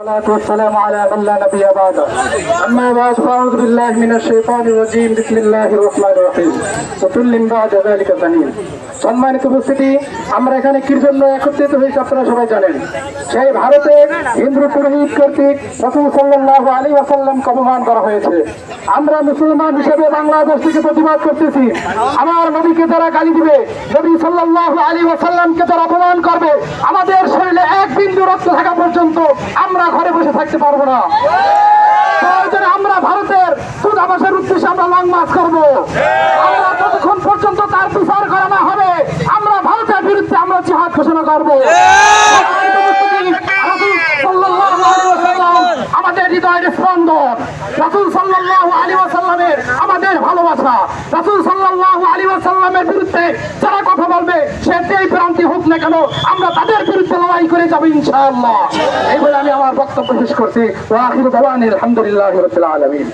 والصلاة والسلام على من لا نبي بعده أما بعد فأعوذ بالله من الشيطان الرجيم بسم الله الرحمن الرحيم وكل بعد ذلك زنين সম্মানিত উপস্থিতি, আমরা এখানে কি জন্য একত্রিত হয়েছি আপনারা সবাই জানেন। সেই ভারতে হিন্দু পুরোহিত কর্তৃক রাসূল সাল্লাল্লাহু আলাইহি ওয়াসাল্লামকে অপমান করা হয়েছে। আমরা মুসলমান হিসেবে বাংলাদেশ থেকে প্রতিবাদ করতেছি। আমার নবীকে যারা গালি দিবে, নবী সাল্লাল্লাহু আলাইহি ওয়াসাল্লামকে যারা অপমান করবে, আমাদের শরীরে এক বিন্দু রক্ত থাকা পর্যন্ত আমরা ঘরে বসে থাকতে পারবো না। আমরা ভারতের দূতাবাসের উদ্দেশ্যে আমরা লং মার্চ করবো। আমরা ততক্ষণ পর্যন্ত তার বিচার করা না হবে, আমরা ভারতের বিরুদ্ধে আমরা জিহাদ ঘোষণা করবো। আমাদের হৃদয়ের স্পন্দন রাসূল সাল্লাল্লাহু আলাইহি ওয়াসাল্লামের আমাদের ভালোবাসা। রাসূল সাল্লাল্লাহু আলাইহি ওয়াসাল্লামের বিরুদ্ধে যারা কথা বলবে, সে যেই প্রান্তে হোক না কেন, আমরা তাদের বিরুদ্ধে লড়াই করে যাবো ইনশাআল্লাহ। এই বলে আমি আমার বক্তব্য শেষ করছি। ওয়া আখিরু দাওয়ানা আলহামদুলিল্লাহি রাব্বিল আলামিন।